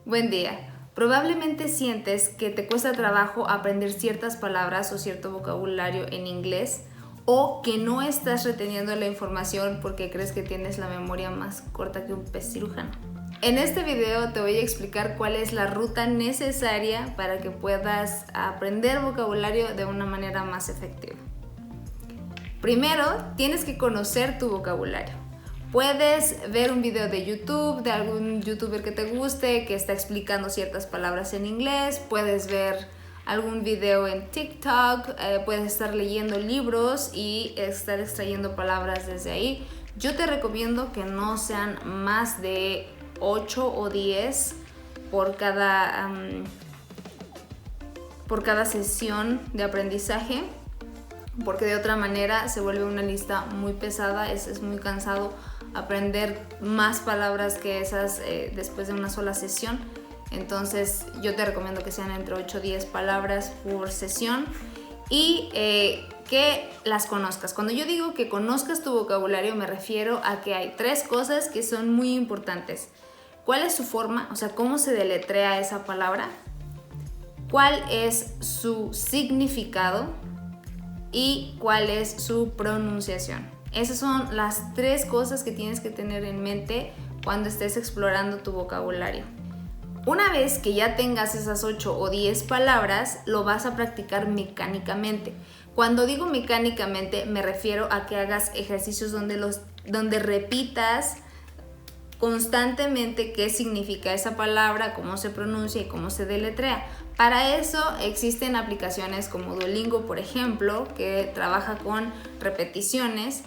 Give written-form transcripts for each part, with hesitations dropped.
Buen día. Probablemente sientes que te cuesta trabajo aprender ciertas palabras o cierto vocabulario en inglés, o que no estás reteniendo la información porque crees que tienes la memoria más corta que un pez cirujano. En este video te voy a explicar cuál es la ruta necesaria para que puedas aprender vocabulario de una manera más efectiva. Primero, tienes que conocer tu vocabulario. Puedes ver un video de YouTube, de algún youtuber que te guste, que está explicando ciertas palabras en inglés. Puedes ver algún video en TikTok, puedes estar leyendo libros y estar extrayendo palabras desde ahí. Yo te recomiendo que no sean más de 8 o 10 por cada sesión de aprendizaje, porque de otra manera se vuelve una lista muy pesada, es muy cansado aprender más palabras que esas después de una sola sesión. Entonces yo te recomiendo que sean entre 8 o 10 palabras por sesión y que las conozcas. Cuando yo digo que conozcas tu vocabulario, me refiero a que hay 3 cosas que son muy importantes. ¿Cuál es su forma? O sea, ¿cómo se deletrea esa palabra? ¿Cuál es su significado? ¿Y cuál es su pronunciación? Esas son las 3 cosas que tienes que tener en mente cuando estés explorando tu vocabulario. Una vez que ya tengas esas 8 o 10 palabras, lo vas a practicar mecánicamente. Cuando digo mecánicamente, me refiero a que hagas ejercicios donde repitas constantemente qué significa esa palabra, cómo se pronuncia y cómo se deletrea. Para eso existen aplicaciones como Duolingo, por ejemplo, que trabaja con repeticiones.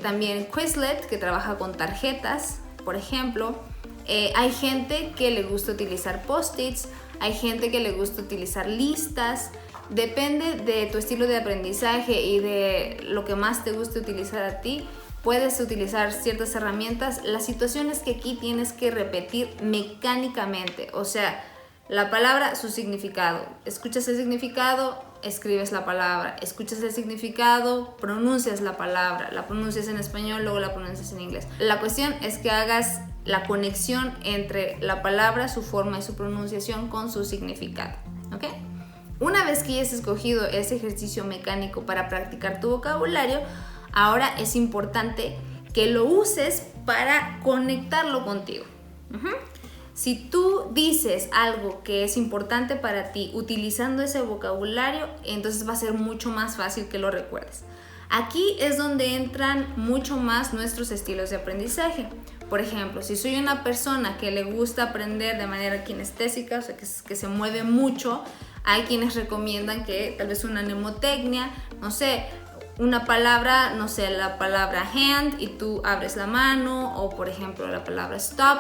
También Quizlet, que trabaja con tarjetas, por ejemplo. Hay gente que le gusta utilizar post-its, hay gente que le gusta utilizar listas. Depende de tu estilo de aprendizaje y de lo que más te guste utilizar a ti. Puedes utilizar ciertas herramientas. La situación es que aquí tienes que repetir mecánicamente, o sea, la palabra, su significado. Escuchas el significado, escribes la palabra. Escuchas el significado, pronuncias la palabra. La pronuncias en español, luego la pronuncias en inglés. La cuestión es que hagas la conexión entre la palabra, su forma y su pronunciación con su significado, ¿ok? Una vez que ya has escogido ese ejercicio mecánico para practicar tu vocabulario, ahora es importante que lo uses para conectarlo contigo. Si tú dices algo que es importante para ti utilizando ese vocabulario, entonces va a ser mucho más fácil que lo recuerdes. Aquí es donde entran mucho más nuestros estilos de aprendizaje. Por ejemplo, si soy una persona que le gusta aprender de manera kinestésica, o sea, que se mueve mucho, hay quienes recomiendan que tal vez una mnemotecnia, no sé, una palabra, no sé, la palabra hand y tú abres la mano, o por ejemplo la palabra stop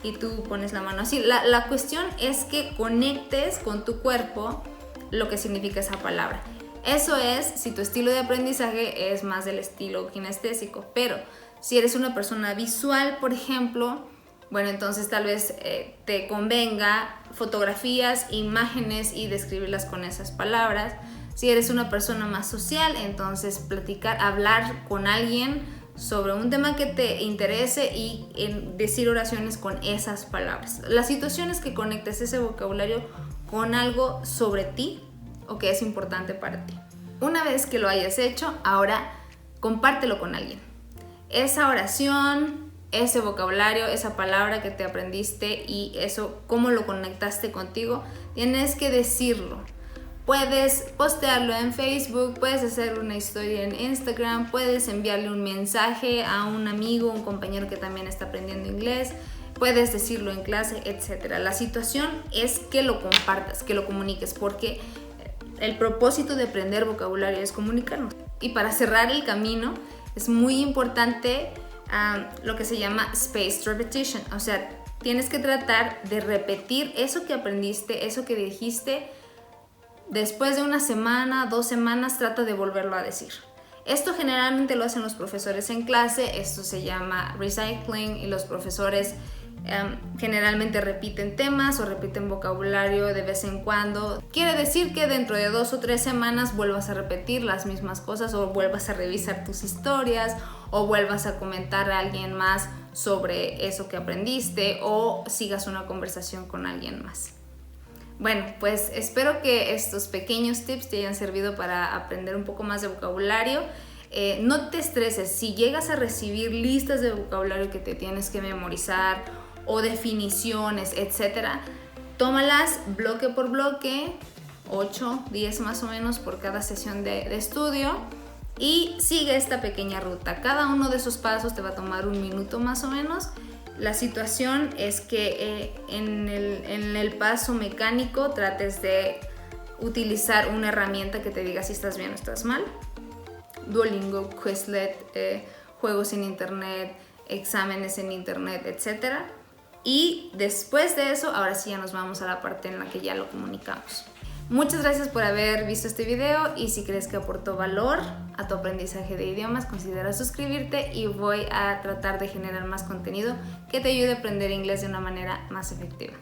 y tú pones la mano así. La cuestión es que conectes con tu cuerpo lo que significa esa palabra. Eso es si tu estilo de aprendizaje es más del estilo kinestésico, pero si eres una persona visual, por ejemplo, bueno, entonces tal vez te convenga fotografías, imágenes y describirlas con esas palabras. Si eres una persona más social, entonces platicar, hablar con alguien sobre un tema que te interese y decir oraciones con esas palabras. La situación es que conectes ese vocabulario con algo sobre ti o que es importante para ti. Una vez que lo hayas hecho, ahora compártelo con alguien. Esa oración, ese vocabulario, esa palabra que te aprendiste y eso, cómo lo conectaste contigo, tienes que decirlo. Puedes postearlo en Facebook, puedes hacer una historia en Instagram, puedes enviarle un mensaje a un amigo, un compañero que también está aprendiendo inglés, puedes decirlo en clase, etc. La situación es que lo compartas, que lo comuniques, porque el propósito de aprender vocabulario es comunicarnos. Y para cerrar el camino, es muy importante lo que se llama spaced repetition, o sea, tienes que tratar de repetir eso que aprendiste, eso que dijiste. Después de una semana, 2 semanas, trata de volverlo a decir. Esto generalmente lo hacen los profesores en clase, esto se llama recycling y los profesores generalmente repiten temas o repiten vocabulario de vez en cuando. Quiere decir que dentro de 2 o 3 semanas vuelvas a repetir las mismas cosas o vuelvas a revisar tus historias o vuelvas a comentar a alguien más sobre eso que aprendiste o sigas una conversación con alguien más. Bueno, pues espero que estos pequeños tips te hayan servido para aprender un poco más de vocabulario. No te estreses, si llegas a recibir listas de vocabulario que te tienes que memorizar o definiciones, etcétera, tómalas bloque por bloque, 8, 10 más o menos por cada sesión de estudio, y sigue esta pequeña ruta. Cada uno de esos pasos te va a tomar 1 minuto más o menos. La situación es que en el paso mecánico trates de utilizar una herramienta que te diga si estás bien o estás mal. Duolingo, Quizlet, juegos en internet, exámenes en internet, etc. Y después de eso, ahora sí ya nos vamos a la parte en la que ya lo comunicamos. Muchas gracias por haber visto este video, y si crees que aportó valor a tu aprendizaje de idiomas, considera suscribirte y voy a tratar de generar más contenido que te ayude a aprender inglés de una manera más efectiva.